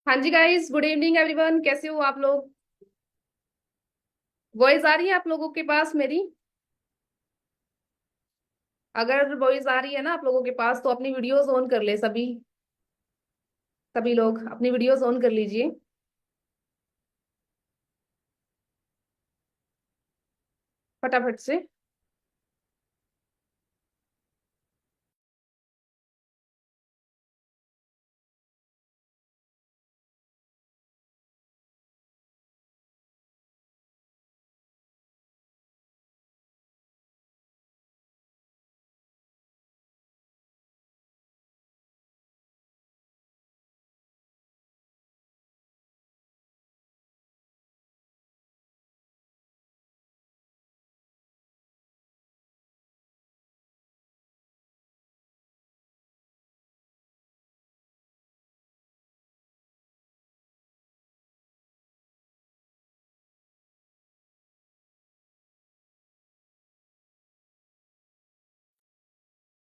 हाँ जी guys, good evening everyone. कैसे हो आप लोग? वॉइस आ रही है आप लोगों के पास मेरी? अगर वॉइस आ रही है ना आप लोगों के पास तो अपनी वीडियोस ऑन कर ले सभी। सभी लोग अपनी वीडियोस ऑन कर लीजिए फटाफट से।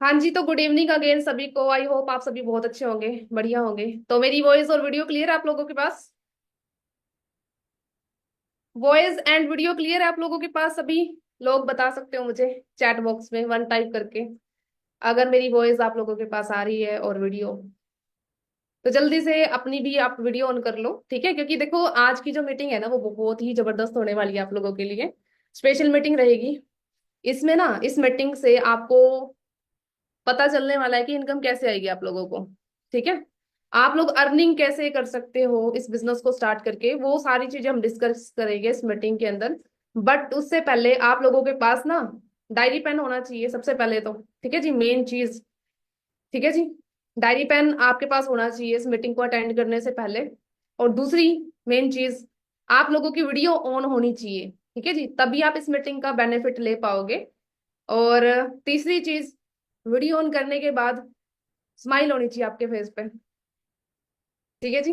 हाँ जी, तो गुड इवनिंग अगेन सभी को। आई होप आप सभी बहुत अच्छे होंगे, बढ़िया होंगे। तो मेरी वॉइस और वीडियो क्लियर है आप लोगों के पास? वॉइस एंड वीडियो क्लियर है आप लोगों के पास? सभी लोग बता सकते हो मुझे चैट बॉक्स में वन टाइप करके, अगर मेरी वॉइस आप लोगों के पास आ रही है और वीडियो। तो जल्दी से अपनी भी आप वीडियो ऑन कर लो, ठीक है? क्योंकि देखो आज की जो मीटिंग है ना वो बहुत ही जबरदस्त होने वाली है आप लोगों के लिए। स्पेशल मीटिंग रहेगी। इसमें ना इस मीटिंग से आपको पता चलने वाला है कि इनकम कैसे आएगी आप लोगों को। ठीक है? आप लोग अर्निंग कैसे कर सकते हो इस बिजनेस को स्टार्ट करके, वो सारी चीजें हम डिस्कस करेंगे इस मीटिंग के अंदर। बट उससे पहले आप लोगों के पास ना डायरी पेन होना चाहिए सबसे पहले तो। ठीक है जी, मेन चीज। ठीक है जी, डायरी पेन आपके पास होना चाहिए इस मीटिंग को अटेंड करने से पहले। और दूसरी मेन चीज, आप लोगों की वीडियो ऑन होनी चाहिए। ठीक है जी, तभी आप इस मीटिंग का बेनिफिट ले पाओगे। और तीसरी चीज, वीडियो ऑन करने के बाद स्माइल होनी चाहिए आपके फेस पे। ठीक है जी,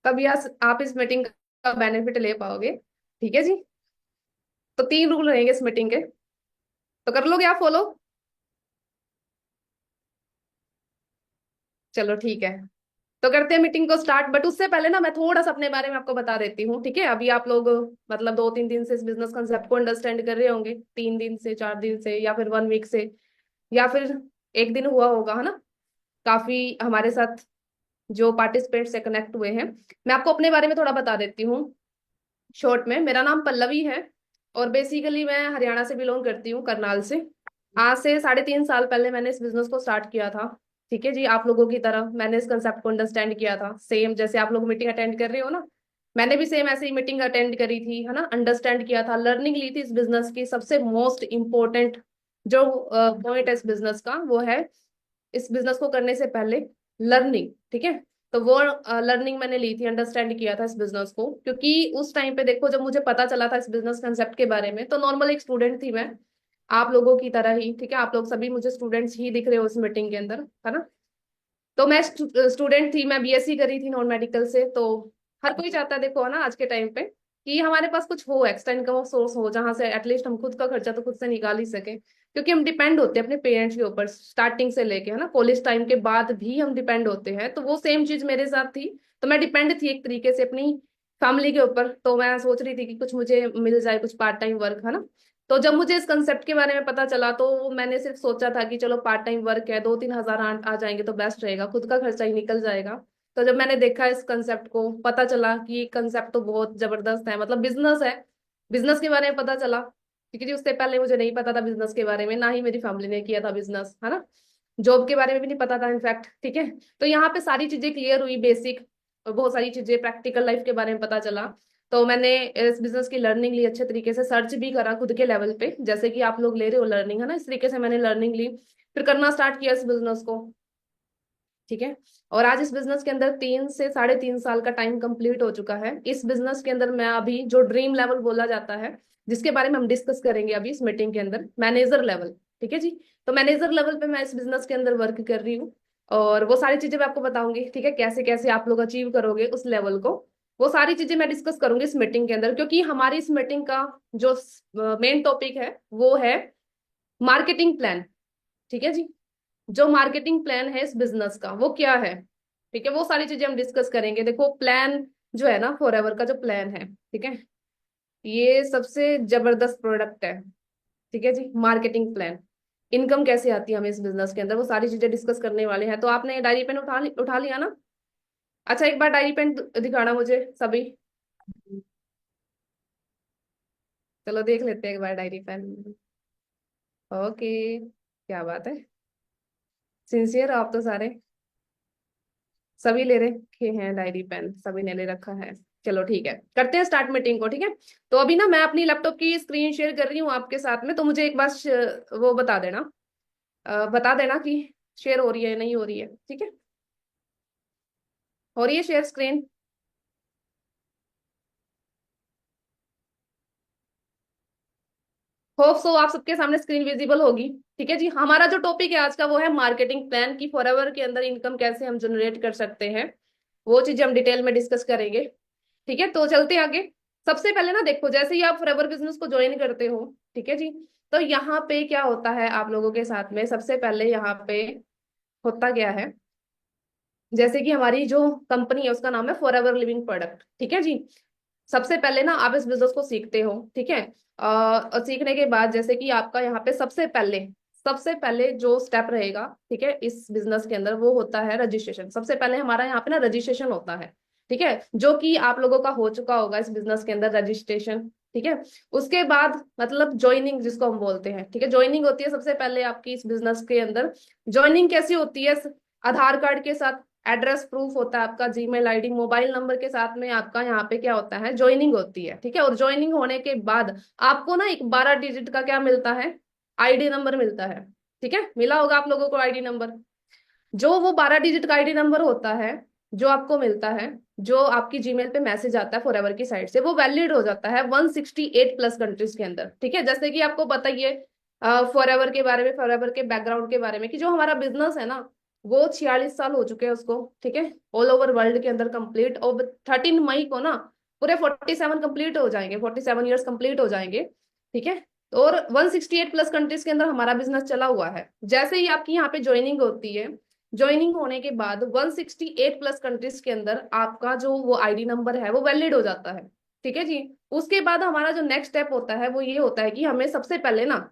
तभी आप इस मीटिंग का बेनिफिट ले पाओगे। ठीक है जी, तो तीन रूल रहेंगे इस मीटिंग के। तो कर लोगे आप फॉलो? चलो ठीक है, तो करते हैं मीटिंग को स्टार्ट। बट उससे पहले ना मैं थोड़ा सा अपने बारे में आपको बता देती हूँ। ठीक है? अभी आप लोग मतलब 2-3 दिन से इस बिजनेस कंसेप्ट को अंडरस्टैंड कर रहे होंगे, 3 दिन से, 4 दिन से, या फिर 1 वीक से, या फिर एक दिन हुआ होगा, है ना? काफी हमारे साथ जो पार्टिसिपेंट से कनेक्ट हुए हैं। मैं आपको अपने बारे में थोड़ा बता देती हूँ शॉर्ट में। मेरा नाम पल्लवी है और बेसिकली मैं हरियाणा से बिलोंग करती हूँ, करनाल से। आज से 3.5 साल पहले मैंने इस बिजनेस को स्टार्ट किया था। ठीक है जी, आप लोगों की तरह मैंने इस कंसेप्ट को अंडरस्टैंड किया था, सेम जैसे आप लोग मीटिंग अटेंड कर रहे हो ना। मैंने भी सेम ऐसे ही मीटिंग अटेंड करी थी, है ना? अंडरस्टैंड किया था, लर्निंग ली थी इस बिजनेस की। सबसे मोस्ट इम्पोर्टेंट जो पॉइंट है इस बिजनेस का वो है, इस बिजनेस को करने से पहले लर्निंग। ठीक है? तो वो लर्निंग मैंने ली थी, अंडरस्टैंड किया था इस बिजनेस को। क्योंकि उस टाइम पे देखो, जब मुझे पता चला था इस बिजनेस कंसेप्ट के बारे में, तो नॉर्मल एक स्टूडेंट थी मैं, आप लोगों की तरह ही। ठीक है? आप लोग सभी मुझे स्टूडेंट्स ही दिख रहे हो इस मीटिंग के अंदर, है ना? तो मैं स्टूडेंट थी, मैं बीएससी करी थी नॉन मेडिकल से। तो हर कोई चाहता है देखो, है ना, आज के टाइम पे कि हमारे पास कुछ हो, एक्स्ट्रा इनकम ऑफ सोर्स हो, जहां से एटलीस्ट हम खुद का खर्चा तो खुद से निकाल ही सके। क्योंकि हम डिपेंड होते हैं अपने पेरेंट्स के ऊपर स्टार्टिंग से लेके, है ना, कॉलेज टाइम के बाद भी हम डिपेंड होते हैं। तो वो सेम चीज मेरे साथ थी। तो मैं डिपेंड थी एक तरीके से अपनी फैमिली के ऊपर। तो मैं सोच रही थी कि कुछ मुझे मिल जाए, कुछ पार्ट टाइम वर्क, है ना? तो जब मुझे इस कंसेप्ट के बारे में पता चला तो मैंने सिर्फ सोचा था कि चलो पार्ट टाइम वर्क है, 2-3 हजार आ जाएंगे तो बेस्ट रहेगा, खुद का खर्चा ही निकल जाएगा। तो जब मैंने देखा इस कंसेप्ट को, पता चला कि ये कंसेप्ट तो बहुत जबरदस्त है, मतलब बिजनेस है। बिजनेस के बारे में पता चला, क्योंकि जी उससे पहले मुझे नहीं पता था बिजनेस के बारे में, ना ही मेरी फैमिली ने किया था बिजनेस, है ना? जॉब के बारे में भी नहीं पता था इनफैक्ट। ठीक है? तो यहाँ पे सारी चीजें क्लियर हुई, बेसिक बहुत सारी चीजें प्रैक्टिकल लाइफ के बारे में पता चला। तो मैंने इस बिजनेस की लर्निंग ली, अच्छे तरीके से सर्च भी करा खुद के लेवल पे, जैसे कि आप लोग ले रहे हो लर्निंग, है ना? इस तरीके से मैंने लर्निंग ली, फिर करना स्टार्ट किया इस बिजनेस को। ठीक है? और आज इस बिजनेस के अंदर 3 से 3.5 साल का टाइम कंप्लीट हो चुका है। इस बिजनेस के अंदर मैं अभी जो ड्रीम लेवल बोला जाता है, जिसके बारे में हम डिस्कस करेंगे अभी इस मीटिंग के अंदर, मैनेजर लेवल। ठीक है जी? तो मैनेजर लेवल पे मैं इस बिजनेस के अंदर वर्क कर रही हूँ। और वो सारी चीजें मैं आपको बताऊंगी, ठीक है, कैसे कैसे आप लोग अचीव करोगे उस लेवल को। वो सारी चीजें मैं डिस्कस करूंगी इस मीटिंग के अंदर, क्योंकि हमारी इस मीटिंग का जो मेन टॉपिक है वो है मार्केटिंग प्लान। ठीक है जी? जो मार्केटिंग प्लान है इस बिजनेस का वो क्या है, ठीक है, वो सारी चीजें हम डिस्कस करेंगे। देखो प्लान जो है ना, फॉरएवर का जो प्लान है, ठीक है, ये सबसे जबरदस्त प्रोडक्ट है। ठीक है जी, मार्केटिंग प्लान, इनकम कैसे आती है हमें इस बिजनेस के अंदर, वो सारी चीजें डिस्कस करने वाले हैं। तो आपने डायरी पेन उठा लिया ना? अच्छा, एक बार डायरी पेन दिखाना मुझे सभी। चलो देख लेते हैं एक बार डायरी पेन। ओके, क्या बात है, सिंसियर आप तो सारे, सभी ले रखे हैं डायरी पेन, सभी ने ले रखा है। चलो ठीक है, करते हैं स्टार्ट मीटिंग को। ठीक है, तो अभी ना मैं अपनी लैपटॉप की स्क्रीन शेयर कर रही हूँ आपके साथ में, तो मुझे एक बार वो बता देना कि शेयर हो रही है नहीं हो रही है। ठीक है, हो रही है शेयर स्क्रीन? होप सो आप सबके सामने स्क्रीन विजिबल होगी। ठीक है जी, हमारा जो टॉपिक है आज का वो है मार्केटिंग प्लान की, फॉरएवर के अंदर इनकम कैसे हम जनरेट कर सकते हैं, वो चीजें हम डिटेल में डिस्कस करेंगे। ठीक है, तो चलते हैं आगे। सबसे पहले ना देखो, जैसे ही आप फॉरएवर बिजनेस को ज्वाइन करते हो, ठीक है जी, तो यहाँ पे क्या होता है आप लोगों के साथ में, सबसे पहले यहाँ पे होता क्या है, जैसे कि हमारी जो कंपनी है उसका नाम है फॉरएवर लिविंग प्रोडक्ट। ठीक है जी, सबसे पहले ना आप इस बिजनेस को सीखते हो। ठीक है, और सीखने के बाद जैसे कि आपका यहाँ पे सबसे पहले जो स्टेप रहेगा, ठीक है, इस बिजनेस के अंदर, वो होता है रजिस्ट्रेशन। सबसे पहले हमारा यहाँ पे ना रजिस्ट्रेशन होता है। ठीक है, जो कि आप लोगों का हो चुका होगा इस बिजनेस के अंदर रजिस्ट्रेशन। ठीक है, उसके बाद मतलब ज्वाइनिंग जिसको हम बोलते हैं। ठीक है, ज्वाइनिंग होती है सबसे पहले आपकी इस बिजनेस के अंदर। ज्वाइनिंग कैसी होती है? आधार कार्ड के साथ एड्रेस प्रूफ होता है आपका, जीमेल आईडी, मोबाइल नंबर के साथ में आपका यहाँ पे क्या होता है, ज्वाइनिंग होती है। ठीक है, और ज्वाइनिंग होने के बाद आपको ना एक 12 डिजिट का क्या मिलता है, आईडी नंबर मिलता है। ठीक है, मिला होगा आप लोगों को आईडी नंबर। जो वो 12 डिजिट का आईडी नंबर होता है, जो आपको मिलता है, जो आपकी जीमेल पे मैसेज आता है फॉरएवर की साइड से, वो वैलिड हो जाता है 168 प्लस कंट्रीज के अंदर। ठीक है, जैसे कि आपको बताइए फॉरएवर के बारे में, फॉरएवर के बैकग्राउंड के बारे में, कि जो हमारा बिजनेस है ना, वो 46 साल हो चुके हैं उसको। ठीक है, ऑल ओवर वर्ल्ड के अंदर कंप्लीट, और 13 मई को ना पूरे 47 कंप्लीट हो जाएंगे, 47 ईयर्स कंप्लीट हो जाएंगे। ठीक है, और 168 प्लस कंट्रीज के अंदर हमारा बिजनेस चला हुआ है। जैसे ही आपकी यहाँ पे ज्वाइनिंग होती है, ज्वाइनिंग होने के बाद 168 प्लस कंट्रीज के अंदर आपका जो वो आईडी नंबर है वो वैलिड हो जाता है। ठीक है जी, उसके बाद हमारा जो नेक्स्ट स्टेप होता है वो ये होता है कि हमें सबसे पहले ना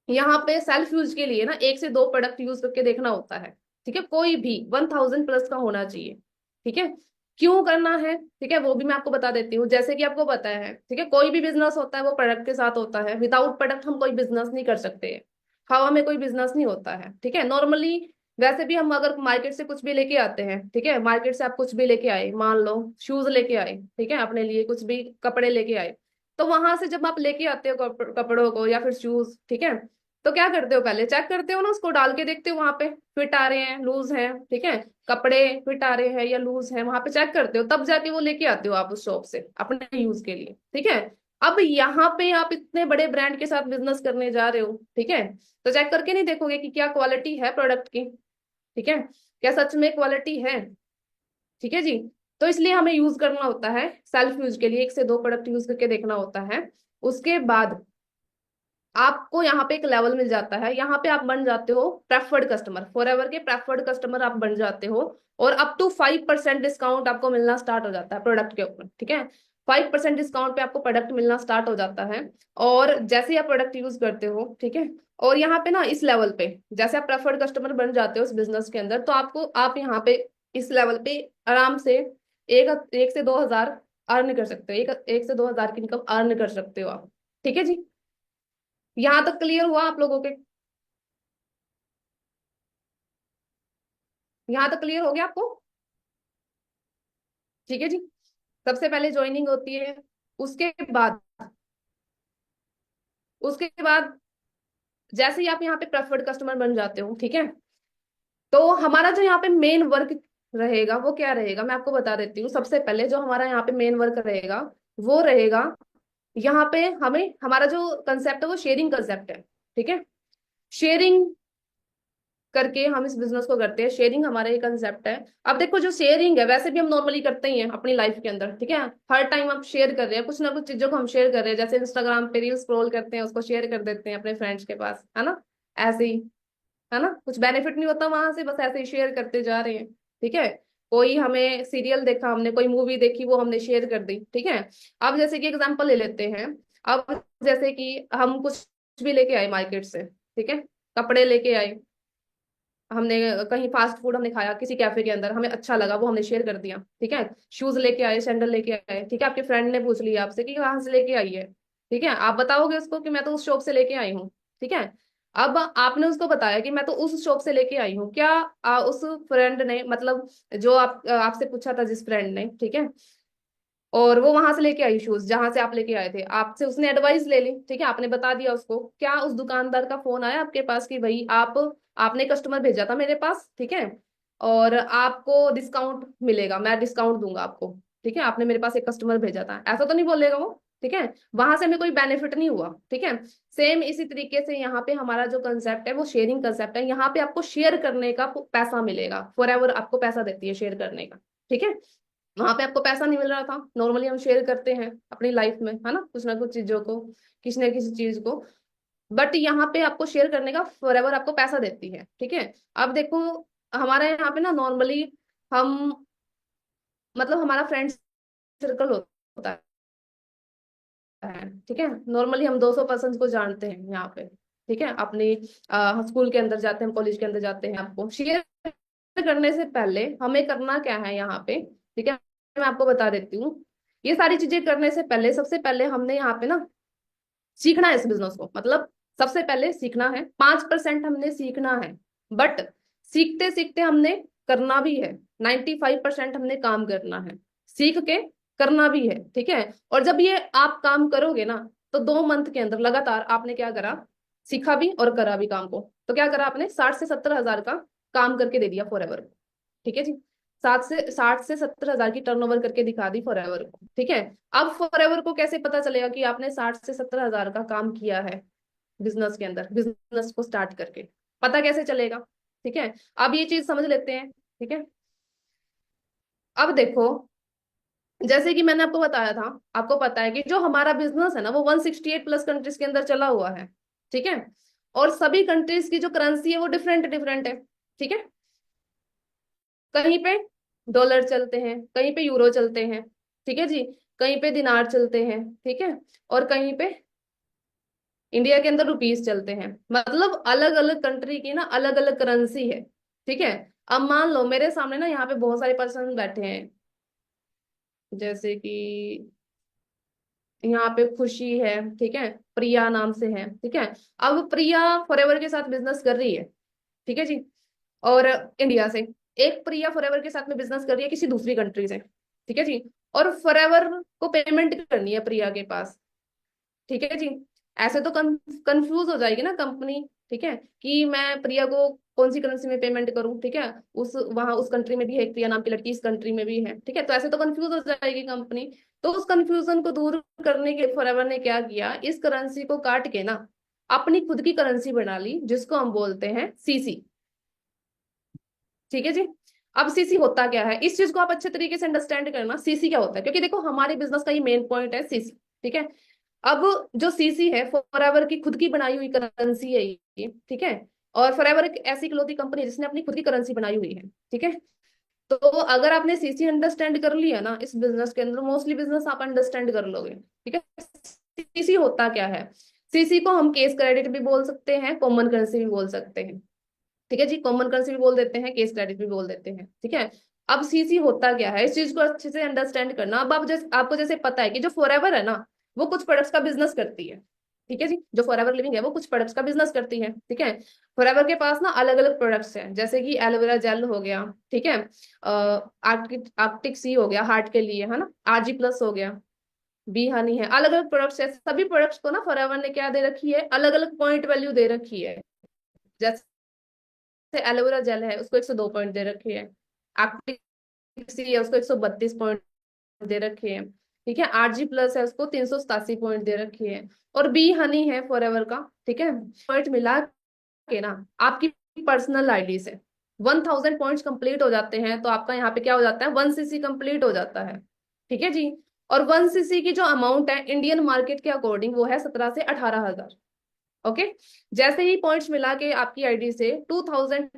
यहाँ पे सेल्फ यूज के लिए ना 1 से 2 प्रोडक्ट यूज करके देखना होता है। ठीक है, कोई भी 1000 प्लस का होना चाहिए। ठीक है, क्यों करना है, ठीक है, वो भी मैं आपको बता देती हूँ। जैसे कि आपको पता है, ठीक है, कोई भी बिजनेस होता है वो प्रोडक्ट के साथ होता है, विदाउट प्रोडक्ट हम कोई बिजनेस नहीं कर सकते। हवा में कोई बिजनेस नहीं होता है। ठीक है, नॉर्मली वैसे भी हम अगर मार्केट से कुछ भी लेके आते हैं, ठीक है, मार्केट से आप कुछ भी लेके आए, मान लो शूज लेके आए, ठीक है, अपने लिए कुछ भी कपड़े लेके आए, तो वहां से जब आप लेके आते हो कपड़ों को या फिर शूज, ठीक है, तो क्या करते हो, पहले चेक करते हो ना, उसको डाल के देखते हो वहां पे फिट आ रहे हैं, लूज है, ठीक है, कपड़े फिट आ रहे हैं या लूज है, वहां पे चेक करते हो, तब जाके वो लेके आते हो आप उस शॉप से अपने यूज के लिए। ठीक है, अब यहाँ पे आप इतने बड़े ब्रांड के साथ बिजनेस करने जा रहे हो, ठीक है, तो चेक करके नहीं देखोगे कि क्या क्वालिटी है प्रोडक्ट की। ठीक है, क्या सच में क्वालिटी है? ठीक है जी, तो इसलिए हमें यूज करना होता है, सेल्फ यूज के लिए 1 से 2 प्रोडक्ट यूज करके देखना होता है। उसके बाद आपको यहाँ पे एक लेवल मिल जाता है, यहाँ पे आप बन जाते हो प्रेफर्ड कस्टमर, फॉरएवर के प्रेफर्ड कस्टमर आप बन जाते हो। और अप टू 5% डिस्काउंट आपको मिलना स्टार्ट हो जाता है प्रोडक्ट के ऊपर। ठीक है, 5% डिस्काउंट पे आपको प्रोडक्ट मिलना स्टार्ट हो जाता है। और जैसे ही आप प्रोडक्ट यूज करते हो, ठीक है, और यहाँ पे ना इस लेवल पे जैसे आप प्रेफर्ड कस्टमर बन जाते हो इस बिजनेस के अंदर, तो आपको आप यहाँ पे इस लेवल पे आराम से एक 1 से 2 हजार अर्न कर सकते हो, एक से 2 हजार की इनकम अर्न कर सकते हो आप। ठीक है जी, यहाँ तक क्लियर हुआ आप लोगों के? यहाँ तक क्लियर हो गया आपको? ठीक है जी, सबसे पहले ज्वाइनिंग होती है। उसके बाद उसके बाद जैसे ही आप यहाँ पे प्रेफर्ड कस्टमर बन जाते हो, ठीक है, तो हमारा जो यहाँ पे मेन वर्क रहेगा वो क्या रहेगा, मैं आपको बता देती हूँ। सबसे पहले जो हमारा यहाँ पे मेन वर्क रहेगा वो रहेगा, यहाँ पे हमें हमारा जो कंसेप्ट है वो शेयरिंग कंसेप्ट है। ठीक है, शेयरिंग करके हम इस बिजनेस को करते हैं, शेयरिंग हमारा ये कंसेप्ट है। अब देखो, जो शेयरिंग है वैसे भी हम नॉर्मली करते ही हैं अपनी लाइफ के अंदर। ठीक है, हर टाइम आप शेयर कर रहे हैं, कुछ ना कुछ चीजों को हम शेयर कर रहे हैं, जैसे इंस्टाग्राम पे रील स्क्रॉल करते हैं, उसको शेयर कर देते हैं अपने फ्रेंड्स के पास, है ना, ऐसे ही, है ना, कुछ बेनिफिट नहीं होता वहां से, बस ऐसे ही शेयर करते जा रहे हैं। ठीक है, कोई हमें सीरियल देखा हमने, कोई मूवी देखी, वो हमने शेयर कर दी, ठीक है। अब जैसे कि एग्जांपल ले लेते हैं। अब जैसे कि हम कुछ भी लेके आए मार्केट से, ठीक है, कपड़े लेके आए, हमने कहीं फास्ट फूड हमने खाया किसी कैफे के अंदर, हमें अच्छा लगा, वो हमने शेयर कर दिया, ठीक है। शूज लेके आए, सैंडल लेके आए, ठीक है, आपके फ्रेंड ने पूछ लिया आपसे कि कहाँ से लेके आई है, ठीक है, आप बताओगे उसको कि मैं तो उस शॉप से लेके आई हूँ, ठीक है। अब आपने उसको बताया कि मैं तो उस शॉप से लेके आई हूँ, क्या उस फ्रेंड ने, मतलब जो आपसे पूछा था जिस फ्रेंड ने, ठीक है, और वो वहां से लेके आई शूज जहां से आप लेके आए थे, आपसे उसने एडवाइस ले ली, ठीक है, आपने बता दिया उसको, क्या उस दुकानदार का फोन आया आपके पास कि भाई आपने कस्टमर भेजा था मेरे पास, ठीक है, और आपको डिस्काउंट मिलेगा, मैं डिस्काउंट दूंगा आपको, ठीक है, आपने मेरे पास एक कस्टमर भेजा था, ऐसा तो नहीं बोलेगा वो, ठीक है। वहां से हमें कोई बेनिफिट नहीं हुआ, ठीक है। सेम इसी तरीके से यहाँ पे हमारा जो कंसेप्ट है वो शेयरिंग कंसेप्ट है, यहाँ पे आपको शेयर करने का पैसा मिलेगा, फॉर एवर आपको पैसा देती है शेयर करने का, ठीक है। वहां पे आपको पैसा नहीं मिल रहा था, नॉर्मली हम शेयर करते हैं अपनी लाइफ में, है ना कुछ चीजों को, किसी न किसी चीज को, बट यहाँ पे आपको शेयर करने का फॉरएवर आपको पैसा देती है, ठीक है। अब देखो, हमारे यहाँ पे ना नॉर्मली हम, मतलब हमारा फ्रेंड सर्कल होता है, ठीक है, नॉर्मली हम 200 पर्सन को जानते हैं यहाँ पे, ठीक है, अपनी स्कूल के अंदर जाते हैं, कॉलेज के अंदर जाते हैं, आपको शेयर करने से पहले हमें करना क्या है यहाँ पे, ठीक है, मैं आपको बता देती हूँ। ये सारी चीजें करने से पहले सबसे पहले हमने यहाँ पे ना सीखना है इस बिजनेस को, मतलब सबसे पहले सीखना है, 5% हमने सीखना है, बट सीखते सीखते हमने करना भी है, 95% हमने काम करना है, सीख के करना भी है, ठीक है। और जब ये आप काम करोगे ना, तो 2 मंथ के अंदर लगातार आपने क्या करा, सीखा भी और करा भी काम को, तो क्या करा आपने, 60 से 70 हजार का काम करके दे दिया फॉर एवर, ठीक है जी। 60 से 70 हजार की टर्नओवर करके दिखा दी फॉरएवर को, ठीक है। अब फॉरएवर को कैसे पता चलेगा कि आपने 60 से 70 हजार का काम किया है बिजनेस के अंदर, बिजनेस को स्टार्ट करके पता कैसे चलेगा, ठीक है। अब ये चीज समझ लेते हैं, ठीक है। अब देखो, जैसे कि मैंने आपको बताया था, आपको पता है कि जो हमारा बिजनेस है ना वो 168 प्लस कंट्रीज के अंदर चला हुआ है, ठीक है। और सभी कंट्रीज की जो करेंसी है वो डिफरेंट डिफरेंट है, ठीक है। कहीं पे डॉलर चलते हैं, कहीं पे यूरो चलते हैं, ठीक है जी, कहीं पे दिनार चलते हैं, ठीक है, और कहीं पे इंडिया के अंदर रुपीस चलते हैं, मतलब अलग अलग कंट्री की ना अलग अलग करेंसी है, ठीक है। अब मान लो मेरे सामने ना यहाँ पे बहुत सारे पर्सन बैठे हैं, जैसे कि यहाँ पे खुशी है, ठीक है, प्रिया नाम से है, ठीक है। अब प्रिया फॉरएवर के साथ बिजनेस कर रही है, ठीक है जी, और इंडिया से, एक प्रिया फॉरएवर के साथ में बिजनेस कर रही है किसी दूसरी कंट्री से, ठीक है जी, और फॉरएवर को पेमेंट करनी है प्रिया के पास, ठीक है जी। ऐसे तो कंफ्यूज हो जाएगी ना कंपनी, ठीक है, कि मैं प्रिया को कौन सी करेंसी में पेमेंट करूं, ठीक है, उस वहां उस कंट्री में भी है एक प्रिया नाम की लड़की, इस कंट्री में भी है, ठीक है, तो ऐसे तो कंफ्यूज हो जाएगी कंपनी। तो उस कंफ्यूजन को दूर करने के फॉरएवर ने क्या किया, इस करेंसी को काट के ना अपनी खुद की करेंसी बना ली, जिसको हम बोलते हैं सीसी, ठीक है जी। अब सीसी होता क्या है, इस चीज को आप अच्छे तरीके से अंडरस्टैंड करना, सीसी क्या होता है, क्योंकि देखो हमारे बिजनेस का ये मेन पॉइंट है सीसी, ठीक है। अब जो सीसी है फॉरएवर की खुद की बनाई हुई करेंसी है ये, ठीक है। और फॉरएवर एक ऐसी इकलौती कंपनी है जिसने अपनी खुद की करेंसी बनाई हुई है, ठीक है। तो अगर आपने सीसी अंडरस्टैंड कर लिया ना इस बिजनेस के अंदर, मोस्टली बिजनेस आप अंडरस्टैंड कर लोगे, ठीक है। सीसी होता क्या है, सीसी को हम केस क्रेडिट भी बोल सकते हैं, कॉमन करेंसी भी बोल सकते हैं, ठीक है जी, कॉमन करेंसी भी बोल देते हैं, केस क्रेडिट भी बोल देते हैं, ठीक है। अब सीसी होता क्या है, इस चीज को अच्छे से अंडरस्टैंड करना। अब आप जैसे आपको जैसे पता है कि जो फॉरएवर है ना वो कुछ प्रोडक्ट्स का बिजनेस करती है, ठीक है जी, जो फॉरएवर लिविंग है वो कुछ प्रोडक्ट्स का बिजनेस करती है, ठीक है। फॉरएवर के पास ना अलग अलग प्रोडक्ट्स हैं, जैसे कि एलोवेरा जेल हो गया, ठीक है, आर्टिक आर्टिक सी हो गया हार्ट के लिए, है ना, आरजी प्लस हो गया, बी हनी है, अलग अलग प्रोडक्ट्स है, सभी प्रोडक्ट्स को ना फॉरएवर ने क्या दे रखी है, अलग अलग पॉइंट वैल्यू दे रखी है। जैसे एलोवेरा जेल है उसको 102 पॉइंट दे रखे हैं, एक्टिव सी है उसको 132 पॉइंट दे रखे हैं, ठीक है, आरजी प्लस है उसको 387 पॉइंट दे रखे हैं, और बी हनी है फॉरएवर का, ठीक है। पॉइंट मिला के ना आपकी पर्सनल आईडी से 1000 पॉइंट्स कंप्लीट हो जाते हैं, तो आपका यहाँ पे क्या हो जाता है, 1 सीसी कंप्लीट हो जाता है, ठीक है जी। और 1 सीसी की जो अमाउंट है इंडियन मार्केट के अकॉर्डिंग वो है 17 से 18 हजार, ओके। जैसे ही पॉइंट्स मिला के आपकी आईडी से 2000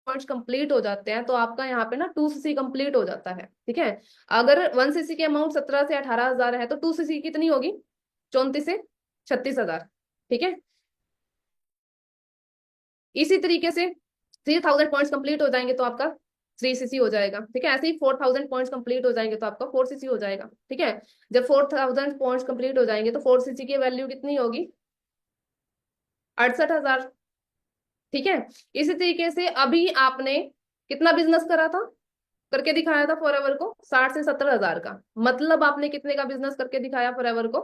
पॉइंट्स कंप्लीट हो जाते हैं तो आपका यहाँ पे ना 2cc कंप्लीट हो जाता है। ठीक है, अगर 1cc की अमाउंट 17 से 18,000 है तो 2cc कितनी होगी, 34 से 36,000। ठीक है, इसी तरीके से 3,000 पॉइंट्स कंप्लीट हो जाएंगे तो आपका 3cc हो जाएगा। ठीक है, ऐसे ही 4,000 पॉइंट्स कंप्लीट हो जाएंगे तो आपका 4cc हो जाएगा। ठीक है, जब 4,000 पॉइंट्स कंप्लीट हो जाएंगे तो 4cc की वैल्यू कितनी होगी, 68,000। ठीक है, इसी तरीके से अभी आपने कितना बिजनेस करा था, करके दिखाया था फॉरएवर को 60 से 70,000 का, मतलब आपने कितने का बिजनेस करके दिखाया फॉरएवर को,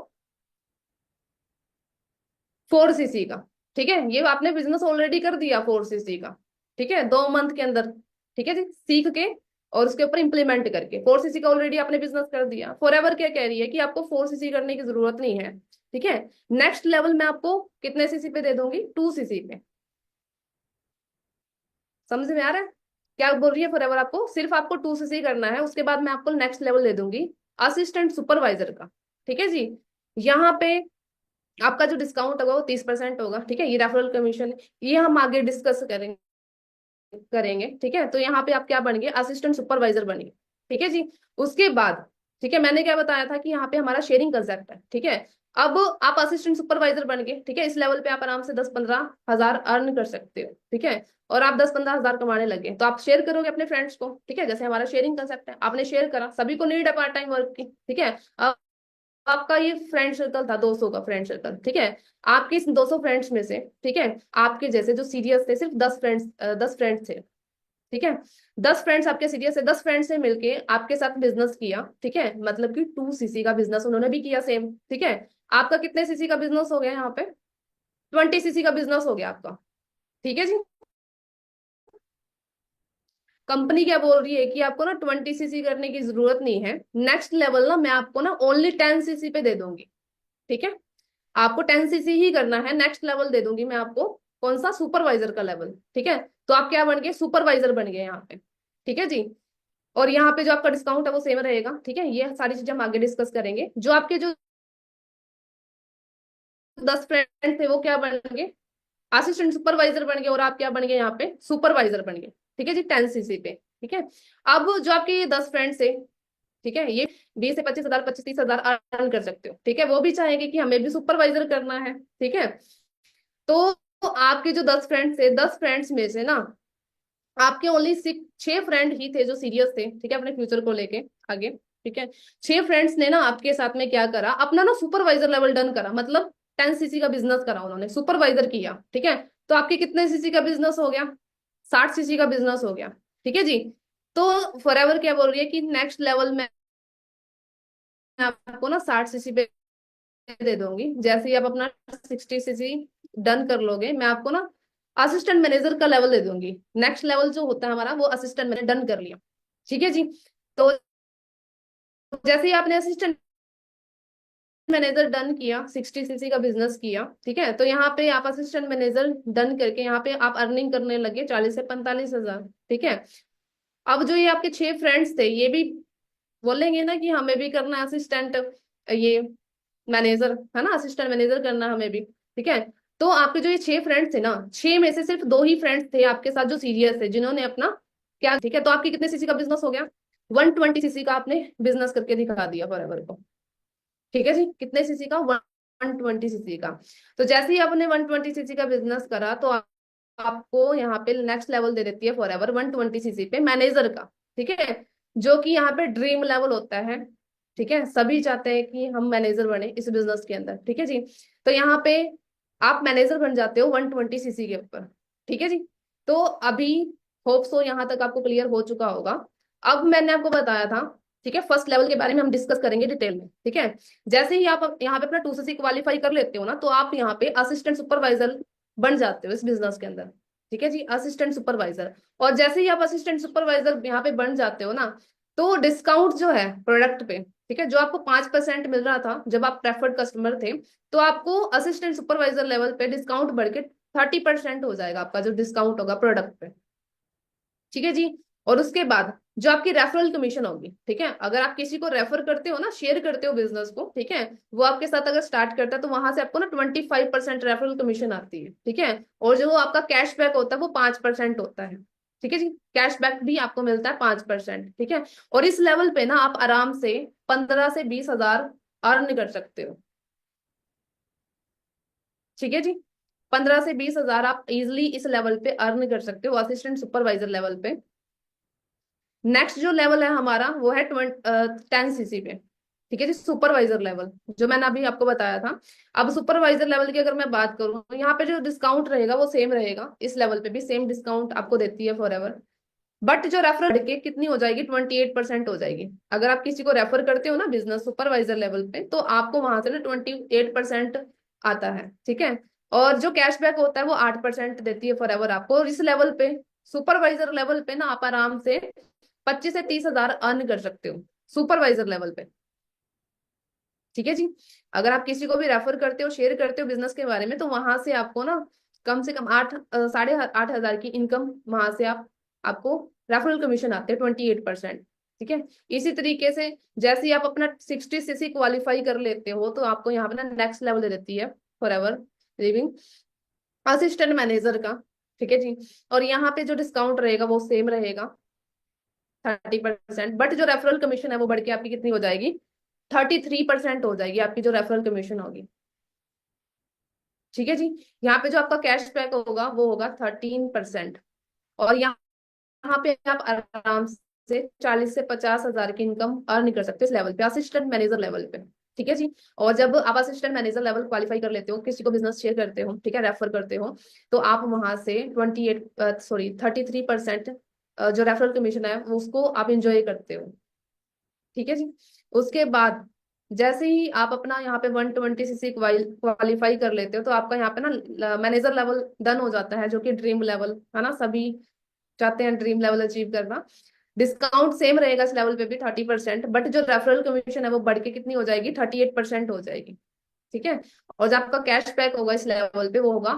4cc का। ठीक है, ये आपने बिजनेस ऑलरेडी कर दिया 4cc का। ठीक है, 2 मंथ के अंदर। ठीक है जी, सीख के और उसके ऊपर इंप्लीमेंट करके 4cc का ऑलरेडी आपने बिजनेस कर दिया। फॉरएवर क्या कह रही है कि आपको 4cc करने की जरूरत नहीं है। ठीक है, नेक्स्ट लेवल मैं आपको कितने सीसी पे दे दूंगी, 2cc पे। समझ में आ रहा है क्या बोल रही है फॉरएवर, आपको सिर्फ आपको 2cc करना है, उसके बाद मैं आपको नेक्स्ट लेवल दे दूंगी असिस्टेंट सुपरवाइजर का। ठीक है जी, यहाँ पे आपका जो डिस्काउंट होगा वो 30% होगा। ठीक है, ये रेफरल कमीशन है, ये हम आगे डिस्कस करेंगे। ठीक है, तो यहाँ पे आप क्या बन गए, असिस्टेंट सुपरवाइजर बनिए। ठीक है जी, उसके बाद ठीक है, मैंने क्या बताया था कि यहाँ पे हमारा शेयरिंग कंसेप्ट है। ठीक है, अब आप असिस्टेंट सुपरवाइजर बन गए। ठीक है, इस लेवल पे आप आराम से 10-15 हजार अर्न कर सकते हो। ठीक है, और आप 10-15 हजार कमाने लगे तो आप शेयर करोगे अपने फ्रेंड्स को। ठीक है, जैसे हमारा शेयरिंग कंसेप्ट है, आपने शेयर करा, सभी को नीड है पार्ट टाइम वर्क की। ठीक है, आपका ये फ्रेंड सर्कल था 200 का फ्रेंड सर्कल। ठीक है, आपके इस 200 फ्रेंड्स में से, ठीक है, आपके जैसे जो सीरियस थे सिर्फ 10 फ्रेंड्स थे। ठीक है, 10 फ्रेंड्स आपके सीरियस है, 10 फ्रेंड्स ने मिलके आपके साथ बिजनेस किया। ठीक है, मतलब कि 2cc का बिजनेस उन्होंने भी किया सेम। ठीक है, आपका कितने सीसी का बिजनेस हो गया यहाँ पे, 20cc का बिजनेस हो गया आपका। ठीक है जी, कंपनी क्या बोल रही है कि आपको ना 20cc करने की जरूरत नहीं है, नेक्स्ट लेवल ना मैं आपको ना ओनली 10cc पे दे दूंगी। ठीक है, आपको 10cc ही करना है, नेक्स्ट लेवल दे दूंगी मैं आपको, कौन सा, सुपरवाइजर का लेवल। ठीक है, तो आप क्या बन गए, सुपरवाइजर बन गए यहाँ पे। ठीक है जी, और यहाँ पे जो आपका डिस्काउंट है वो सेम रहेगा। ठीक है, ये सारी चीजें हम आगे डिस्कस करेंगे। जो आपके जो 10 फ्रेंड थे वो क्या बन गए, असिस्टेंट सुपरवाइजर बन गए, और आप क्या बन गए यहाँ पे, सुपरवाइजर बन गए। ठीक है जी, 10cc पे। ठीक है, अब जो आपके ये 10 फ्रेंड्स है, ठीक है, ये 20 से 25 हजार, 25-30 हजार अर्न कर सकते हो। ठीक है, वो भी चाहेंगे कि हमें भी सुपरवाइजर करना है। ठीक है, तो आपके जो 10 फ्रेंड्स थे, 10 फ्रेंड्स में से ना आपके ओनली 6 फ्रेंड ही थे जो सीरियस थे। ठीक है, अपने फ्यूचर को लेके आगे। ठीक है, 6 फ्रेंड्स ने ना आपके साथ में क्या करा, अपना ना सुपरवाइजर लेवल डन करा, मतलब 10cc का बिजनेस करा उन्होंने, सुपरवाइजर किया। ठीक है, तो आपके कितने सीसी का बिजनेस हो गया, 60cc का बिजनेस हो गया। ठीक है जी, तो फॉरएवर क्या बोल रही है कि नेक्स्ट लेवल में आपको ना 60cc पे दे दूंगी। जैसे ही आप अपना 60cc डन कर लोगे, मैं आपको ना असिस्टेंट मैनेजर का लेवल दे दूंगी। नेक्स्ट लेवल जो होता है हमारा वो असिस्टेंट मैनेजर डन कर लिया। ठीक है जी, तो जैसे ही आपने असिस्टेंट मैनेजर डन किया, 60cc का बिजनेस किया। ठीक है, तो यहाँ पे आप असिस्टेंट मैनेजर डन करके यहाँ पे आप अर्निंग करने लगे 40 से 45 हजार। ठीक है, अब जो ये आपके 6 फ्रेंड्स थे ये भी बोलेंगे ना कि हमें भी करना है असिस्टेंट, ये मैनेजर है ना, असिस्टेंट मैनेजर करना है हमें भी। ठीक है, तो आपके जो ये 6 फ्रेंड्स थे ना, 6 में से सिर्फ 2 ही फ्रेंड्स थे आपके साथ जो सीरियस थे, जिन्होंने अपना क्या, ठीक है, तो आपके कितने सीसी का बिजनेस हो गया, 120cc का आपने बिजनेस करके दिखा दिया फॉरएवर को। ठीक है जी, कितने सीसी का, 120cc का। तो जैसे ही आपने 120cc का बिजनेस करा तो आपको यहाँ पे नेक्स्ट लेवल दे देती है फॉरएवर 120cc पे मैनेजर का। ठीक है, जो कि यहाँ पे ड्रीम लेवल होता है। ठीक है, सभी चाहते हैं कि हम मैनेजर बने इस बिजनेस के अंदर। ठीक है जी, तो यहाँ पे आप मैनेजर बन जाते हो 120cc के ऊपर। ठीक है जी, तो अभी होप सो यहाँ तक आपको क्लियर हो चुका होगा। अब मैंने आपको बताया था, ठीक है, फर्स्ट लेवल के बारे में हम डिस्कस करेंगे डिटेल में। ठीक है, जैसे ही आप यहाँ पे अपना 2cc क्वालिफाई कर लेते हो ना, तो आप यहाँ पे असिस्टेंट सुपरवाइजर बन जाते हो इस बिजनेस के अंदर। ठीक है जी, असिस्टेंट सुपरवाइजर। और जैसे ही आप असिस्टेंट सुपरवाइजर यहाँ पे बन जाते हो ना, तो डिस्काउंट जो है प्रोडक्ट पे, ठीक है, जो आपको 5% मिल रहा था जब आप प्रेफर्ड कस्टमर थे, तो आपको असिस्टेंट सुपरवाइजर लेवल पे डिस्काउंट बढ़ के 30% हो जाएगा आपका जो डिस्काउंट होगा प्रोडक्ट पे। ठीक है जी, और उसके बाद जो आपकी रेफरल कमीशन होगी, ठीक है, अगर आप किसी को रेफर करते हो ना, शेयर करते हो बिजनेस को, ठीक है, वो आपके साथ अगर स्टार्ट करता है तो वहां से आपको ना 25% रेफरल कमीशन आती है। ठीक है, और जो आपका कैशबैक होता है वो 5% होता है। ठीक है जी। कैशबैक भी आपको मिलता है 5%, ठीक है। और इस लेवल पे ना आप आराम से 15 से 20 हजार अर्न कर सकते हो, ठीक है जी। 15 से 20 हजार आप इजिली इस लेवल पे अर्न कर सकते हो, असिस्टेंट सुपरवाइजर लेवल पे। नेक्स्ट जो लेवल है हमारा वो है 10 सीसी पे, ठीक है जी, सुपरवाइजर लेवल, जो मैंने अभी आपको बताया था। अब सुपरवाइजर लेवल की अगर मैं बात करूँ तो यहाँ पे जो डिस्काउंट रहेगा वो सेम रहेगा, इस लेवल पे भी सेम डिस्काउंट आपको देती है फॉर एवर। बट जो रेफर के कितनी हो जाएगी, 28% हो जाएगी। अगर आप किसी को रेफर करते हो ना बिजनेस सुपरवाइजर लेवल पे, तो आपको वहां से ना 28% आता है, ठीक है। और जो कैशबैक होता है वो 8% देती है फॉर एवर आपको। और इस लेवल पे सुपरवाइजर लेवल पे ना आप आराम से 25 से 30 हजार अर्न कर सकते हो सुपरवाइजर लेवल पे, ठीक है जी। अगर आप किसी को भी रेफर करते हो, शेयर करते हो बिजनेस के बारे में, तो वहां से आपको ना कम से कम 8 साढ़े 8 हजार की इनकम वहां से आपको रेफरल कमीशन आते हैं 28%, ठीक है। इसी तरीके से जैसे ही आप अपना 60 सीसी क्वालिफाई कर लेते हो, तो आपको यहाँ पे ना नेक्स्ट लेवल दे देती है Forever living assistant manager का, ठीक है जी। और यहाँ पे जो डिस्काउंट रहेगा वो सेम रहेगा 30%। बट जो रेफरल कमीशन है वो बढ़ के आपकी कितनी हो जाएगी, 33% हो जाएगी आपकी जो रेफरल कमीशन होगी, ठीक है जी। यहाँ पे जो आपका कैश बैक होगा वो होगा 13%। और यहाँ पे आप आराम से 40 से 50 हजार की इनकम अर्न कर सकते हो इस लेवल पे, असिस्टेंट मैनेजर लेवल पे, ठीक है जी। और जब आप असिस्टेंट मैनेजर लेवल क्वालिफाई कर लेते हो, किसी को बिजनेस शेयर करते हो, ठीक है, रेफर करते हो, तो आप वहां से 33% जो रेफरल कमीशन है वो उसको आप इंजॉय करते हो, ठीक है जी। उसके बाद जैसे ही आप अपना यहाँ पे 120 सीसी क्वालिफाई कर लेते हो, तो आपका यहाँ पे ना मैनेजर लेवल डन हो जाता है, जो कि ड्रीम लेवल है ना, सभी चाहते हैं ड्रीम लेवल अचीव करना। डिस्काउंट सेम रहेगा इस लेवल पे भी 30%, बट जो रेफरल कमीशन है वो बढ़ के कितनी हो जाएगी, 38% हो जाएगी, ठीक है। और जो आपका कैश बैक होगा इस लेवल पे वो होगा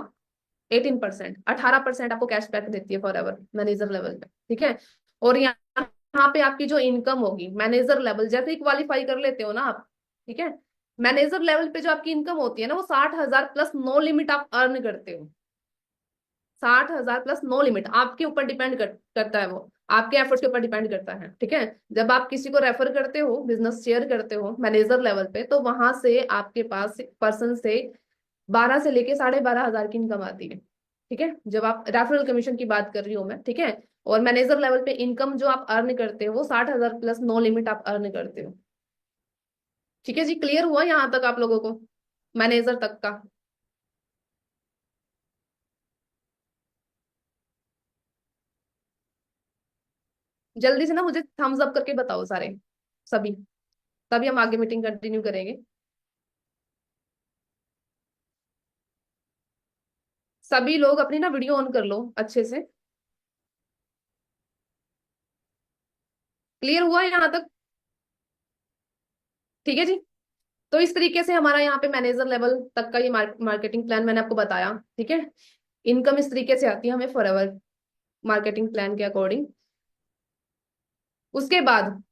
18%, 18% आपको कैश बैक देती है फॉर एवर मैनेजर लेवल पे, ठीक है। और यहाँ पे आपकी जो इनकम होगी मैनेजर लेवल जैसे ही क्वालिफाई कर लेते हो ना आप, ठीक है, मैनेजर लेवल पे जो आपकी इनकम होती है ना वो 60 हजार प्लस नो लिमिट आप अर्न करते हो। 60 हजार प्लस नो लिमिट आपके ऊपर डिपेंड करता है वो, आपके एफर्ट्स के ऊपर डिपेंड करता है, ठीक है। जब आप किसी को रेफर करते हो, बिजनेस शेयर करते हो मैनेजर लेवल पे, तो वहां से आपके पास पर्सन से 12 से लेके 12.5 हजार की इनकम आती है, ठीक है, जब आप रेफरल कमीशन की बात कर रही हूँ मैं, ठीक है। और मैनेजर लेवल पे इनकम जो आप अर्न करते हो वो 60 हजार प्लस नो लिमिट आप अर्न करते हो, ठीक है जी। क्लियर हुआ यहाँ तक आप लोगों को, मैनेजर तक का? जल्दी से ना मुझे थम्स अप करके बताओ सारे, सभी, तभी हम आगे मीटिंग कंटिन्यू करेंगे। सभी लोग अपनी ना वीडियो ऑन कर लो अच्छे से। क्लियर हुआ यहाँ तक? ठीक है जी। तो इस तरीके से हमारा यहाँ पे मैनेजर लेवल तक का ये मार्केटिंग प्लान मैंने आपको बताया, ठीक है। इनकम इस तरीके से आती है हमें फॉर एवर मार्केटिंग प्लान के अकॉर्डिंग। उसके बाद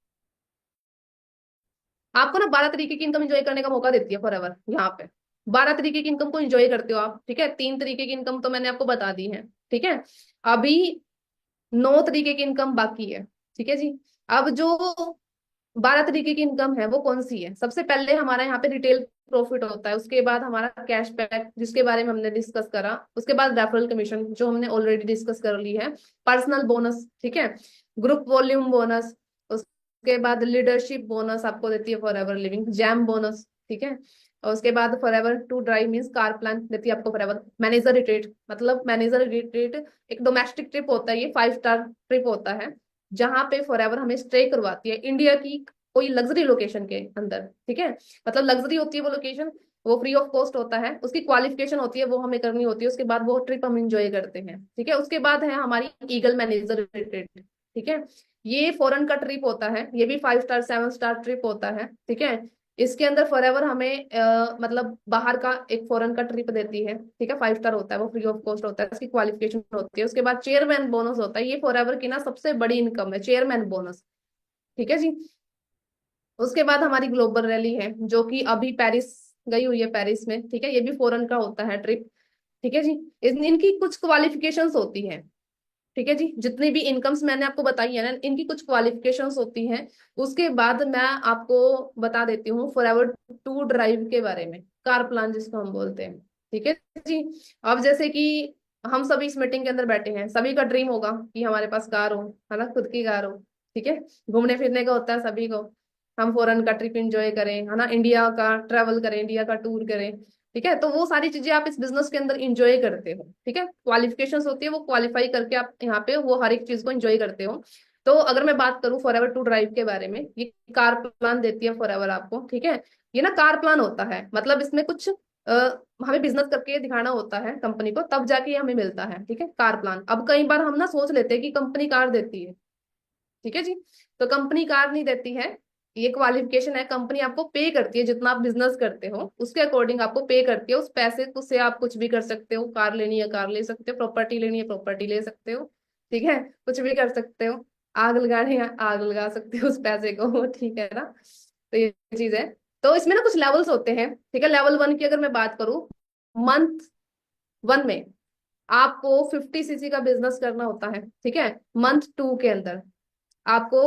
आपको ना 12 तरीके की इनकम एंजॉय करने का मौका देती है फॉर एवर यहाँ पे। 12 तरीके की इनकम को एंजॉय करते हो आप, ठीक है। 3 तरीके की इनकम तो मैंने आपको बता दी है, ठीक है। अभी 9 तरीके की इनकम बाकी है, ठीक है जी। अब जो 12 तरीके की इनकम है वो कौन सी है, सबसे पहले हमारा यहाँ पे रिटेल प्रॉफिट होता है, उसके बाद हमारा कैशबैक जिसके बारे में हमने डिस्कस करा, उसके बाद रेफरल कमीशन जो हमने ऑलरेडी डिस्कस कर ली है, पर्सनल बोनस, ठीक है, ग्रुप वॉल्यूम बोनस, उसके बाद लीडरशिप बोनस आपको देती है Forever Living, gem bonus, ठीक है। और उसके बाद Forever to drive means car plan देती है आपको फॉर एवर, मैनेजर रिट्रीट, मतलब मैनेजर रिट्रीट एक डोमेस्टिक ट्रिप होता है, ये 5 स्टार ट्रिप होता है, जहां पे फॉर एवर हमें स्टे करवाती है इंडिया की कोई लग्जरी लोकेशन के अंदर, ठीक है। मतलब लग्जरी होती है वो लोकेशन, वो फ्री ऑफ कॉस्ट होता है, उसकी क्वालिफिकेशन होती है वो हमें करनी होती है, उसके बाद वो ट्रिप हम इंजॉय करते हैं, ठीक है। उसके बाद है हमारी ईगल मैनेजर रिट्रीट, ठीक है। ये फॉरेन का ट्रिप होता है, ये भी 5 स्टार 7 स्टार ट्रिप होता है, ठीक है। इसके अंदर फॉर एवर हमें मतलब बाहर का एक फॉरेन का ट्रिप देती है, ठीक है, 5 स्टार होता है, वो फ्री ऑफ कॉस्ट होता है, उसकी क्वालिफिकेशन होती है। उसके बाद चेयरमैन बोनस होता है, ये फॉर एवर की ना सबसे बड़ी इनकम है, चेयरमैन बोनस, ठीक है जी। उसके बाद हमारी ग्लोबल रैली है जो कि अभी पेरिस गई हुई है, पेरिस में, ठीक है, ये भी फॉरेन का होता है ट्रिप, ठीक है जी। इनकी कुछ क्वालिफिकेशंस होती है, ठीक है जी। जितनी भी इनकम्स मैंने आपको बताई है ना, इनकी कुछ क्वालिफिकेशंस होती हैं। उसके बाद मैं आपको बता देती हूँ फॉरएवर टू ड्राइव के बारे में, कार प्लान जिसको हम बोलते हैं। ठीक है जी। अब जैसे कि हम सभी इस मीटिंग के अंदर बैठे हैं, सभी का ड्रीम होगा कि हमारे पास कार हो, है ना, खुद की कार हो। ठीक है। घूमने फिरने का होता है सभी को, हम फॉरेन का ट्रिप एंजॉय करें, है ना, इंडिया का ट्रेवल करें, इंडिया का टूर करें। ठीक है। तो वो सारी चीजें आप इस बिजनेस के अंदर इंजॉय करते हो। ठीक है। क्वालिफिकेशंस होती है, वो क्वालिफाई करके आप यहाँ पे वो हर एक चीज को एंजॉय करते हो। तो अगर मैं बात करूँ फॉरएवर टू ड्राइव के बारे में, ये कार प्लान देती है फॉरएवर आपको। ठीक है। ये ना कार प्लान होता है, मतलब इसमें कुछ हमें बिजनेस करके दिखाना होता है कंपनी को, तब जाके हमें मिलता है। ठीक है, कार प्लान। अब कई बार हम ना सोच लेते हैं कि कंपनी कार देती है। ठीक है जी। तो कंपनी कार नहीं देती है, ये क्वालिफिकेशन है, कंपनी आपको पे करती है, जितना आप बिजनेस करते हो उसके अकॉर्डिंग आपको पे करती है। उस पैसे को से आप कुछ भी कर सकते हो, कार लेनी है कार ले सकते हो, प्रॉपर्टी लेनी है प्रॉपर्टी ले सकते हो। ठीक है। कुछ भी कर सकते हो, आग लगानी है आग लगा सकते हो उस पैसे को। ठीक है ना। तो ये चीज है। तो इसमें ना कुछ लेवल्स होते हैं। ठीक है। लेवल वन की अगर मैं बात करूं, मंथ वन में आपको 50 सीसी का बिजनेस करना होता है। ठीक है। मंथ टू के अंदर आपको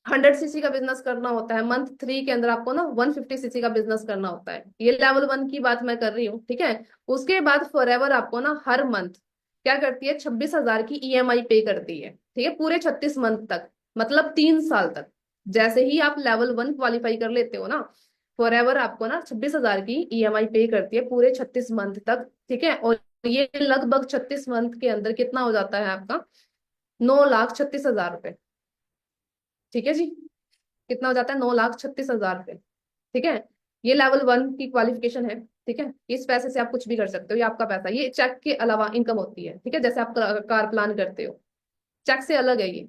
100 सीसी का बिजनेस करना होता है। मंथ थ्री के अंदर आपको ना 150 सीसी का बिजनेस करना होता है। ये लेवल वन की बात मैं कर रही हूँ। ठीक है। उसके बाद फॉरएवर आपको ना हर मंथ क्या करती है, 26,000 की ईएमआई पे करती है। ठीक है, पूरे 36 मंथ तक, मतलब 3 साल तक। जैसे ही आप लेवल वन क्वालिफाई कर लेते हो ना, फॉरएवर आपको ना 26,000 की ईएमआई पे करती है पूरे 36 मंथ तक। ठीक है। और ये लगभग 36 मंथ के अंदर कितना हो जाता है आपका, 9,36,000 रुपए। ठीक है जी। कितना हो जाता है, 9,36,000 रुपए। ठीक है। ये लेवल वन की क्वालिफिकेशन है। ठीक है। इस पैसे से आप कुछ भी कर सकते हो, ये आपका पैसा, ये चेक के अलावा इनकम होती है। ठीक है। जैसे आप कार प्लान करते हो, चेक से अलग है ये।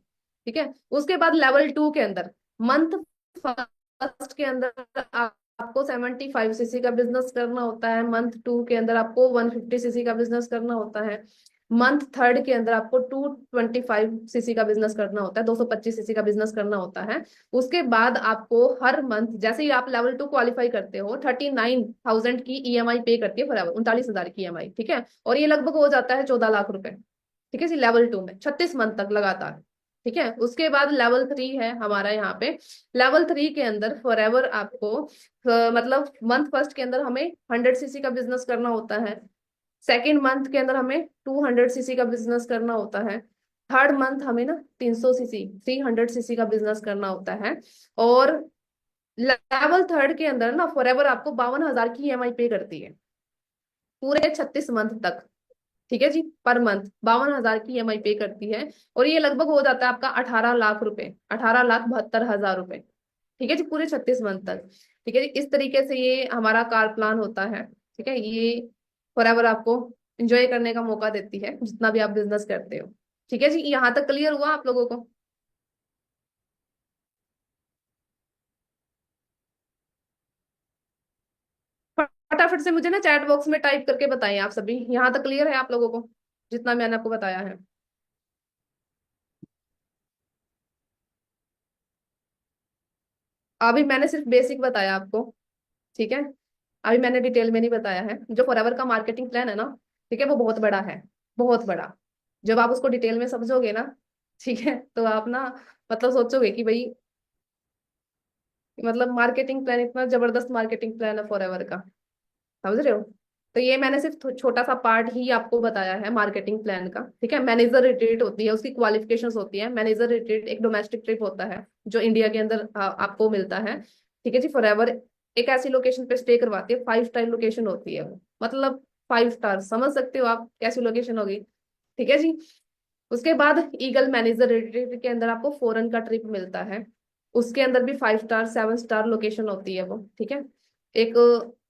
ठीक है। उसके बाद लेवल टू के अंदर मंथ फर्स्ट के अंदर आपको 75 सीसी का बिजनेस करना होता है। मंथ टू के अंदर आपको 150 सीसी का बिजनेस करना होता है। मंथ थर्ड के अंदर आपको 225 सीसी का बिजनेस करना होता है, 225 सीसी का बिजनेस करना होता है। उसके बाद आपको हर मंथ, जैसे ही आप लेवल टू क्वालिफाई करते हो, 39,000 की ईएमआई पे करती है फॉरएवर, 39,000 की ईएमआई। ठीक है। और ये लगभग हो जाता है 14 लाख रुपए। ठीक है जी, लेवल टू में 36 मंथ तक लगातार। ठीक है। उसके बाद लेवल थ्री है हमारा यहाँ पे। लेवल थ्री के अंदर फॉरएवर आपको मतलब मंथ फर्स्ट के अंदर हमें 100 सीसी का बिजनेस करना होता है। सेकेंड मंथ के अंदर हमें 200 सीसी का बिजनेस करना होता है। थर्ड मंथ हमें ना 300 सीसी, 300 सीसी का बिजनेस करना होता है। और लेवल थर्ड के अंदर ना फॉरएवर आपको 52,000 की ईएमआई पे करती है पूरे 36 मंथ तक। ठीक है जी। पर मंथ 52,000 की ईएमआई पे करती है। और ये लगभग हो जाता है आपका 18 लाख रुपए, 18,72,000 रुपए। ठीक है जी, पूरे 36 मंथ तक। ठीक है जी। इस तरीके से ये हमारा कार प्लान होता है। ठीक है। ये फॉरएवर आपको एंजॉय करने का मौका देती है जितना भी आप बिजनेस करते हो। ठीक है जी। यहाँ तक क्लियर हुआ आप लोगों को? फटाफट से मुझे ना चैट बॉक्स में टाइप करके बताएं आप सभी, यहाँ तक क्लियर है आप लोगों को जितना मैंने आपको बताया है? अभी मैंने सिर्फ बेसिक बताया आपको। ठीक है। अभी मैंने डिटेल में नहीं बताया है। जो फॉरएवर का मार्केटिंग प्लान है ना, ठीक है, वो बहुत बड़ा है, बहुत बड़ा। जब आप उसको डिटेल में समझोगे ना, ठीक है, तो आप ना मतलब सोचोगे कि भाई, मतलब मार्केटिंग प्लान, इतना जबरदस्त मार्केटिंग प्लान है फॉरएवर का। समझ रहे हो? तो ये मैंने सिर्फ छोटा सा पार्ट ही आपको बताया है मार्केटिंग प्लान का। ठीक है। मैनेजर रिट्रीट होती है, उसकी क्वालिफिकेशंस होती है। मैनेजर रिट्रीट एक डोमेस्टिक ट्रिप होता है जो इंडिया के अंदर आपको मिलता है। ठीक है जी। फॉरएवर एक ऐसी लोकेशन पे स्टे करवाती है, 5 स्टार लोकेशन होती है वो, मतलब 5 स्टार, समझ सकते हो आप कैसी लोकेशन होगी। ठीक है जी। उसके बाद ईगल मैनेजर रिट्रीट के अंदर आपको फॉरेन का ट्रिप मिलता है। उसके अंदर भी 5 स्टार 7 स्टार लोकेशन होती है वो। ठीक है। एक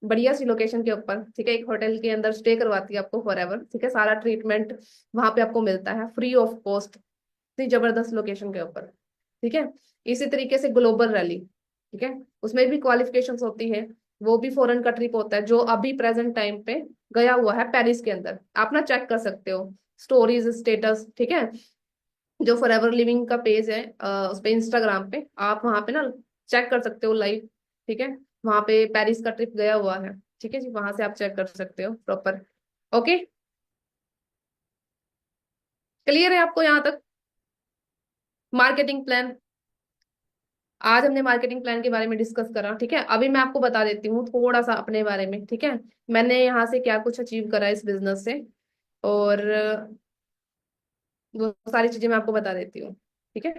बढ़िया सी लोकेशन के ऊपर, ठीक है, एक होटल के अंदर स्टे करवाती है आपको फॉरएवर। ठीक है। सारा ट्रीटमेंट वहां पे आपको मिलता है फ्री ऑफ कॉस्ट, इतनी जबरदस्त लोकेशन के ऊपर। ठीक है। इसी तरीके से ग्लोबल रैली, ठीक है, उसमें भी क्वालिफिकेशंस होती है। वो भी फॉरेन का ट्रिप होता है जो अभी प्रेजेंट टाइम पे गया हुआ है पेरिस के अंदर। आप ना चेक कर सकते हो स्टोरीज स्टेटस। ठीक है। जो फॉरएवर लिविंग का पेज है उस पे इंस्टाग्राम पे, आप वहां पे ना चेक कर सकते हो लाइव। ठीक है। वहां पे पेरिस का ट्रिप गया हुआ है। ठीक है जी। वहां से आप चेक कर सकते हो प्रॉपर। ओके। क्लियर है आपको यहाँ तक? मार्केटिंग प्लान, आज हमने मार्केटिंग प्लान के बारे में डिस्कस करा, ठीक है। अभी मैं आपको बता देती हूँ थोड़ा सा अपने बारे में, ठीक है। मैंने यहाँ से क्या कुछ अचीव करा इस बिजनेस से, और वो सारी चीजें मैं आपको बता देती हूँ, ठीक है।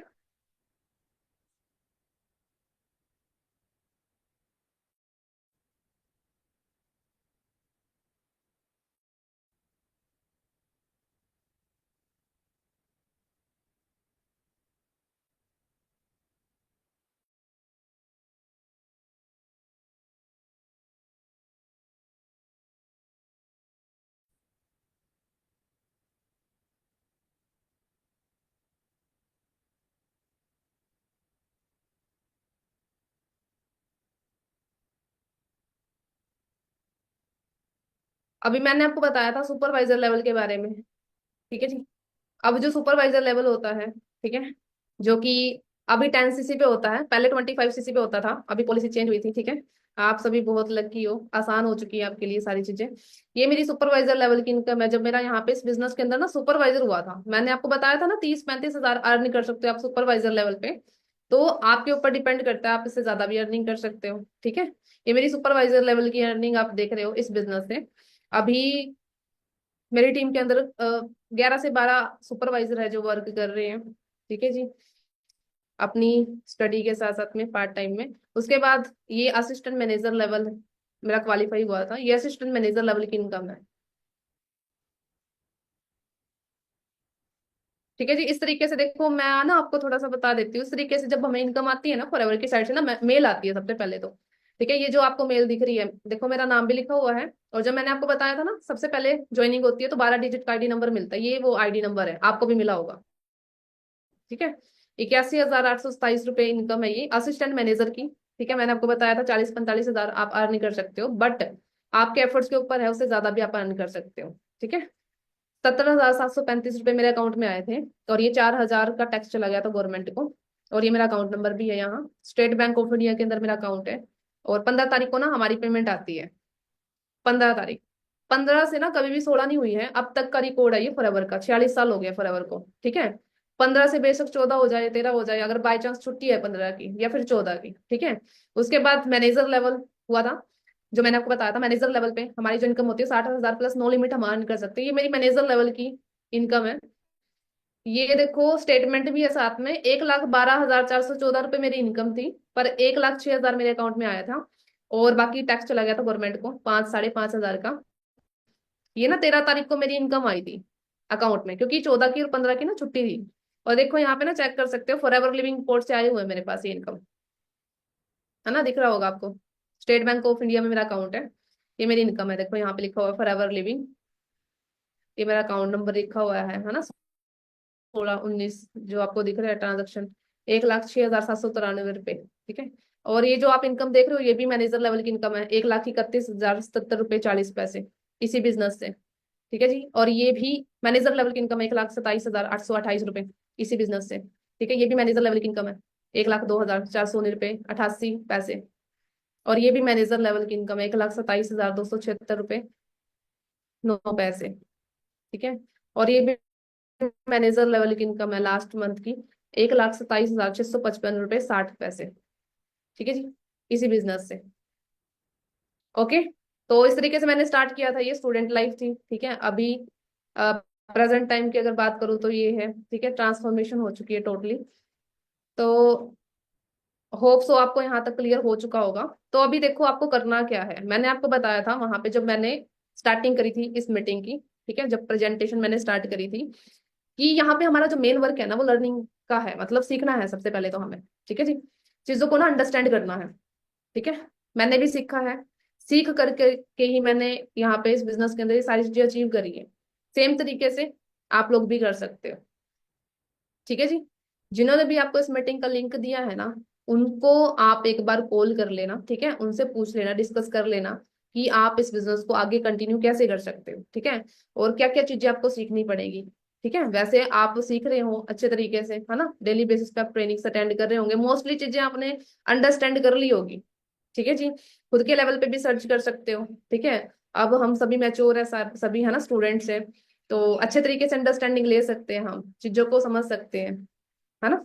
अभी मैंने आपको बताया था सुपरवाइजर लेवल के बारे में, ठीक है जी। अब जो सुपरवाइजर लेवल होता है, ठीक है, जो कि अभी 10 सीसी पे होता है, पहले 25 सीसी पे होता था, अभी पॉलिसी चेंज हुई थी, ठीक है। आप सभी बहुत लकी हो, आसान हो चुकी है आपके लिए सारी चीजें। ये मेरी सुपरवाइजर लेवल की इनकम है। जब मेरा यहाँ पे इस बिजनेस के अंदर ना सुपरवाइजर हुआ था, मैंने आपको बताया था ना 30-35 हजार अर्न कर सकते हो आप सुपरवाइजर लेवल पे। तो आपके ऊपर डिपेंड करता है, आप इससे ज्यादा भी अर्निंग कर सकते हो, ठीक है। ये मेरी सुपरवाइजर लेवल की अर्निंग आप देख रहे हो इस बिजनेस से। अभी मेरी टीम के अंदर 11 से 12 सुपरवाइजर है जो वर्क कर रहे हैं, ठीक है जी, अपनी स्टडी के साथ साथ में पार्ट टाइम में। उसके बाद ये असिस्टेंट मैनेजर लेवल मेरा क्वालिफाई हुआ था, ये असिस्टेंट मैनेजर लेवल की इनकम है, ठीक है जी। इस तरीके से देखो, मैं ना आपको थोड़ा सा बता देती हूँ। इस तरीके से जब हमें इनकम आती है ना फॉरएवर की साइड से ना, मेल आती है सबसे पहले तो, ठीक है। ये जो आपको मेल दिख रही है, देखो मेरा नाम भी लिखा हुआ है, और जब मैंने आपको बताया था ना सबसे पहले ज्वाइनिंग होती है तो 12 डिजिट का आईडी नंबर मिलता है, ये वो आईडी नंबर है, आपको भी मिला होगा, ठीक है। 81,827 रुपये इनकम है ये असिस्टेंट मैनेजर की, ठीक है। मैंने आपको बताया था 40-45 हजार आप अर्न कर सकते हो, बट आपके एफर्ट्स के ऊपर है, उससे ज्यादा भी आप अर्न कर सकते हो, ठीक है। 17,735 रुपये मेरे अकाउंट में आए थे, और ये 4 हजार का टैक्स चला गया था गवर्नमेंट को। और ये मेरा अकाउंट नंबर भी है, यहाँ स्टेट बैंक ऑफ इंडिया के अंदर मेरा अकाउंट है। और 15 तारीख को ना हमारी पेमेंट आती है, 15 तारीख। 15 से ना कभी भी 16 नहीं हुई है अब तक का रिकॉर्ड है ये फॉरएवर का, 46 साल हो गया फॉरएवर को, ठीक है। 15 से बेशक 14 हो जाए, 13 हो जाए, अगर बाई चांस छुट्टी है 15 की या फिर 14 की, ठीक है। उसके बाद मैनेजर लेवल हुआ था, जो मैंने आपको बताया था मैनेजर लेवल पे हमारी जो इनकम होती है 60 हजार प्लस, नो लिमिट हम अर्न कर सकते हैं, ये मेरी मैनेजर लेवल की इनकम है। ये देखो स्टेटमेंट भी है साथ में, 1,12,414 रुपये मेरी इनकम थी, पर 1,06,000 मेरे अकाउंट में आया था, और बाकी टैक्स चला गया था गवर्नमेंट को 5-5.5 हजार का। ये ना 13 तारीख को मेरी इनकम आई थी अकाउंट में, क्योंकि 14 की और 15 की ना छुट्टी थी। और देखो यहाँ पे ना चेक कर सकते हो, फॉर एवर लिविंग पोर्ट से आए हुए हैं मेरे पास ये इनकम, है ना, दिख रहा होगा आपको। स्टेट बैंक ऑफ इंडिया में मेरा अकाउंट है, ये मेरी इनकम है, देखो यहाँ पे लिखा हुआ है फॉर एवर लिविंग, ये मेरा अकाउंट नंबर लिखा हुआ है ना, 16-19 जो आपको दिख रहा है ट्रांजेक्शन, 1,06,793 रुपये, ठीक है। और ये जो आप इनकम देख रहे हो ये भी मैनेजर लेवल की इनकम है, 1,31,077 रुपये 40 पैसे इसी बिजनेस से, ठीक है जी। और ये भी मैनेजर लेवल की इनकम है, 1,27,828 रुपये इसी बिजनेस से, ठीक है। ये भी मैनेजर लेवल की इनकम है, 1,02,419 रुपये 88 पैसे। और ये भी मैनेजर लेवल की इनकम है, 1,27,276 रुपये 9 पैसे, ठीक है। और ये भी मैनेजर लेवल की इनकम है लास्ट मंथ की, 1,27,655 रुपये 60 पैसे, ठीक है जी, इसी बिजनेस से। ओके, तो इस तरीके से मैंने स्टार्ट किया था, ये स्टूडेंट लाइफ थी, ठीक है। अभी प्रेजेंट टाइम की अगर बात करूँ तो ये है, ठीक है, ट्रांसफॉर्मेशन हो चुकी है टोटली। तो होप सो आपको यहाँ तक क्लियर हो चुका होगा। तो अभी देखो आपको करना क्या है, मैंने आपको बताया था वहां पे जब मैंने स्टार्टिंग करी थी इस मीटिंग की, ठीक है, जब प्रेजेंटेशन मैंने स्टार्ट करी थी, कि यहाँ पे हमारा जो मेन वर्क है ना वो लर्निंग का है, मतलब सीखना है सबसे पहले तो हमें, ठीक है जी, चीजों को ना अंडरस्टैंड करना है, ठीक है। मैंने भी सीखा है, सीख करके के ही मैंने यहाँ पे इस बिजनेस के अंदर ये सारी चीजें अचीव करी है। सेम तरीके से आप लोग भी कर सकते हो, ठीक है जी। जिन्होंने भी आपको इस मीटिंग का लिंक दिया है ना, उनको आप एक बार कॉल कर लेना, ठीक है, उनसे पूछ लेना, डिस्कस कर लेना कि आप इस बिजनेस को आगे कंटिन्यू कैसे कर सकते हो, ठीक है, और क्या क्या चीजें आपको सीखनी पड़ेगी, ठीक है। वैसे आप सीख रहे हो अच्छे तरीके से, है ना, डेली बेसिस पे आप ट्रेनिंग्स अटेंड कर रहे होंगे, मोस्टली चीजें आपने अंडरस्टैंड कर ली होगी, ठीक है जी। खुद के लेवल पे भी सर्च कर सकते हो, ठीक है। अब हम सभी मैच्योर है, सभी है ना स्टूडेंट्स है, तो अच्छे तरीके से अंडरस्टैंडिंग ले सकते हैं, हम चीजों को समझ सकते हैं, है ना।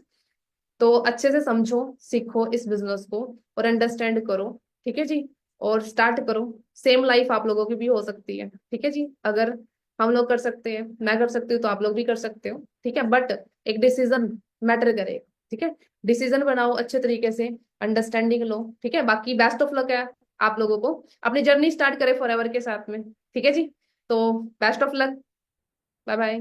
तो अच्छे से समझो, सीखो इस बिजनेस को और अंडरस्टैंड करो, ठीक है जी। और स्टार्ट करो। सेम लाइफ आप लोगों की भी हो सकती है, ठीक है जी। अगर हम लोग कर सकते हैं, मैं कर सकती हूँ, तो आप लोग भी कर सकते हो, ठीक है। बट एक डिसीजन मैटर करेगा, ठीक है। डिसीजन बनाओ अच्छे तरीके से, अंडरस्टैंडिंग लो, ठीक है। बाकी बेस्ट ऑफ लक है आप लोगों को, अपनी जर्नी स्टार्ट करें फॉरएवर के साथ में, ठीक है जी। तो best of luck, bye bye.